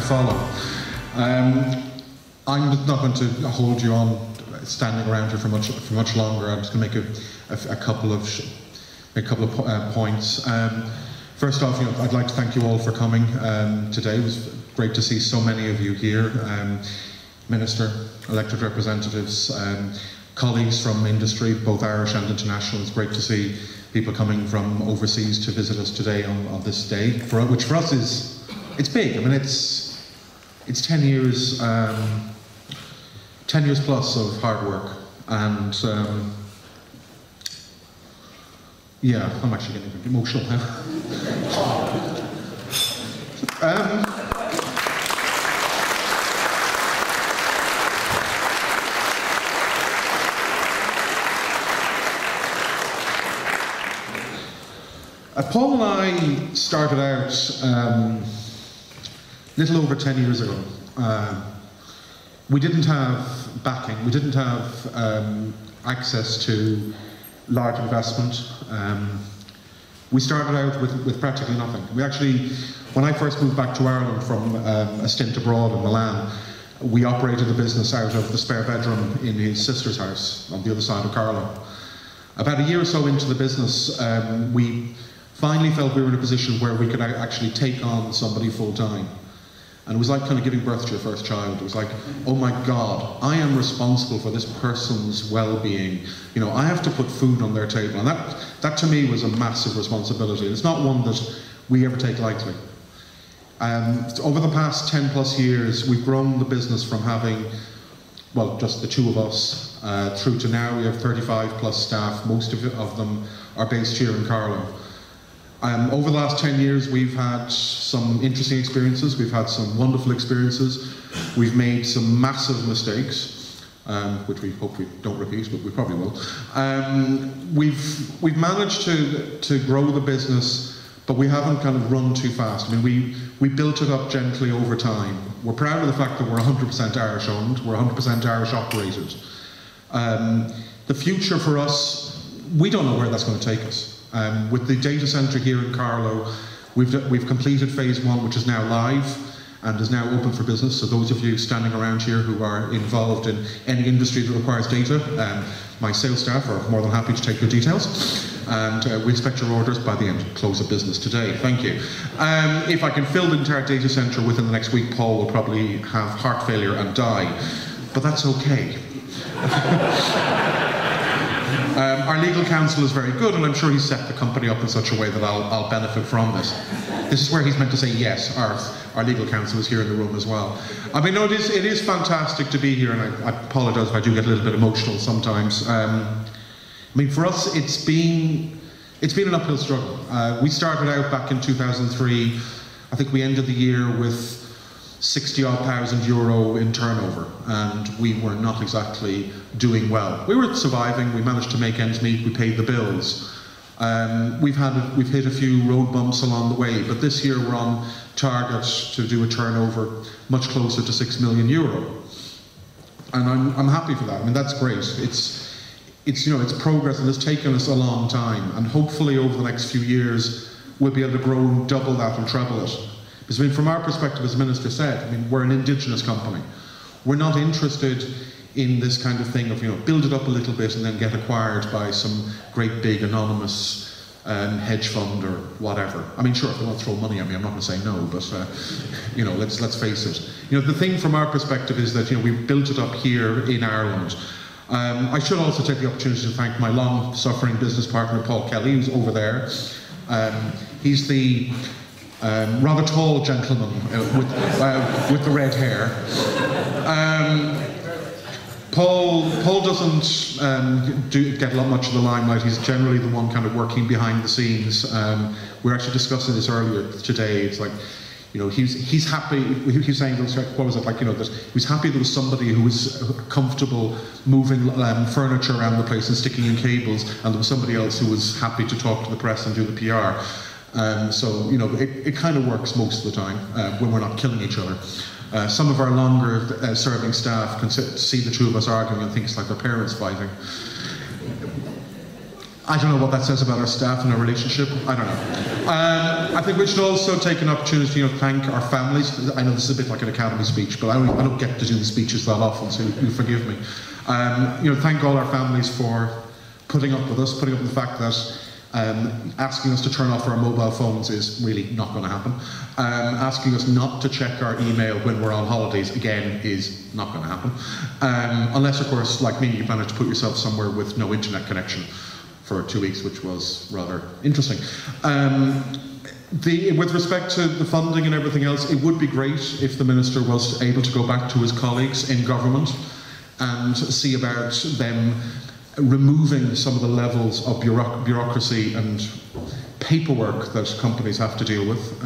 follow. I'm not going to hold you on standing around here for much longer. I'm just going to make a couple of points. First off, I'd like to thank you all for coming today. It was great to see so many of you here. Minister, elected representatives, colleagues from industry, both Irish and international. It's great to see people coming from overseas to visit us today on this day, which for us it's big. I mean, it's 10 years, 10 years plus of hard work, and yeah, I'm actually getting emotional now. Paul and I started out little over 10 years ago. We didn't have backing, we didn't have access to large investment. We started out with practically nothing. We actually, when I first moved back to Ireland from a stint abroad in Milan, we operated the business out of the spare bedroom in his sister's house on the other side of Carlow. About a year or so into the business, we finally felt we were in a position where we could actually take on somebody full-time. And it was like kind of giving birth to your first child. It was like, oh my God, I am responsible for this person's well-being. I have to put food on their table. And that to me was a massive responsibility. It's not one that we ever take lightly. Over the past 10 plus years, we've grown the business from having, well, just the two of us, through to now we have 35 plus staff. Most of them are based here in Carlow. Over the last 10 years, we've had some interesting experiences. We've had some wonderful experiences. We've made some massive mistakes, which we hope we don't repeat, but we probably will. We've managed to grow the business, but we haven't kind of run too fast. I mean, we built it up gently over time. We're proud of the fact that we're 100% Irish owned. We're 100% Irish operated. The future for us, we don't know where that's going to take us. With the data centre here in Carlow, we've completed phase 1, which is now live and is now open for business. So those of you standing around here who are involved in any industry that requires data, my sales staff are more than happy to take your details. And we expect your orders by the close of business today. Thank you. If I can fill the entire data centre within the next week, Paul will probably have heart failure and die. But that's okay. Our legal counsel is very good, and I'm sure he's set the company up in such a way that I'll benefit from this. This is where he's meant to say yes. Our legal counsel is here in the room as well. I mean, no, it is fantastic to be here, and I apologise if I do get a little bit emotional sometimes. I mean, for us, it's been an uphill struggle. We started out back in 2003. I think we ended the year with 60,000 euro in turnover, and we were not exactly doing well. We were surviving, we managed to make ends meet, we paid the bills. We've hit a few road bumps along the way, but this year we're on target to do a turnover much closer to 6 million euro. And I'm happy for that. I mean, that's great. It's progress, and it's taken us a long time, and hopefully over the next few years we'll be able to grow and double that and treble it. Because I mean, from our perspective, as the Minister said, I mean, we're an indigenous company. We're not interested in this kind of thing of, build it up a little bit and then get acquired by some great big anonymous hedge fund or whatever. I mean, sure, if they want to throw money at me, I'm not going to say no, but let's face it. The thing from our perspective is that we've built it up here in Ireland. I should also take the opportunity to thank my long-suffering business partner, Paul Kelly, who's over there. He's the rather tall gentleman with the red hair. Paul doesn't get much of the limelight. He's generally the one kind of working behind the scenes. We were actually discussing this earlier today. It's like, he's happy. He was saying, what was it like? That he was happy there was somebody who was comfortable moving furniture around the place and sticking in cables, and there was somebody else who was happy to talk to the press and do the PR. So it kind of works most of the time when we're not killing each other. Some of our longer serving staff can see the two of us arguing and think it's like their parents fighting. I don't know what that says about our staff and our relationship. I don't know. I think we should also take an opportunity to thank our families. I know this is a bit like an academy speech, but I don't get to do the speeches that often, so you forgive me. Thank all our families for putting up with us, putting up with the fact that asking us to turn off our mobile phones is really not going to happen. Asking us not to check our email when we're on holidays, again, is not going to happen. Unless, of course, like me, you managed to put yourself somewhere with no internet connection for 2 weeks, which was rather interesting. With respect to the funding and everything else, it would be great if the Minister was able to go back to his colleagues in government and see about them removing some of the levels of bureaucracy and paperwork that companies have to deal with.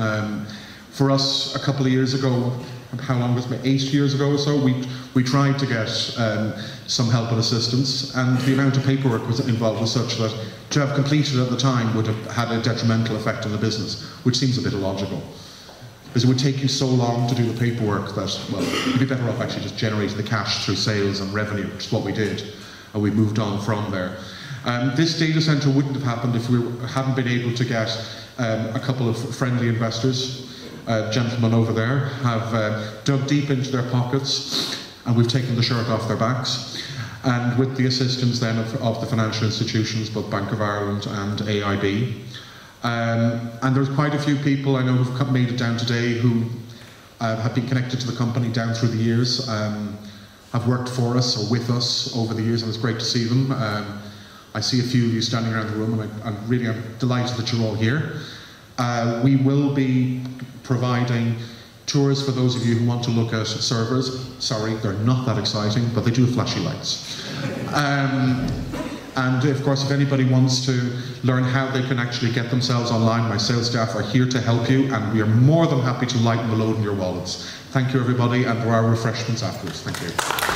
For us, a couple of years ago, how long was it, 8 years ago or so, we tried to get some help and assistance, and the amount of paperwork was involved was such that to have completed at the time would have had a detrimental effect on the business, which seems a bit illogical. Because it would take you so long to do the paperwork that, well, you'd be better off actually just generating the cash through sales and revenue, which is what we did, and we moved on from there. This data centre wouldn't have happened if we hadn't been able to get a couple of friendly investors. Gentlemen over there have dug deep into their pockets, and we've taken the shirt off their backs. And with the assistance then of the financial institutions, both Bank of Ireland and AIB. And there's quite a few people I know who've made it down today who have been connected to the company down through the years, have worked for us or with us over the years, and it's great to see them. I see a few of you standing around the room, and I'm delighted that you're all here. We will be providing tours for those of you who want to look at servers. Sorry, they're not that exciting, but they do have flashy lights. And of course, if anybody wants to learn how they can actually get themselves online, my sales staff are here to help you, and we are more than happy to lighten the load in your wallets. Thank you, everybody, and there are refreshments afterwards. Thank you.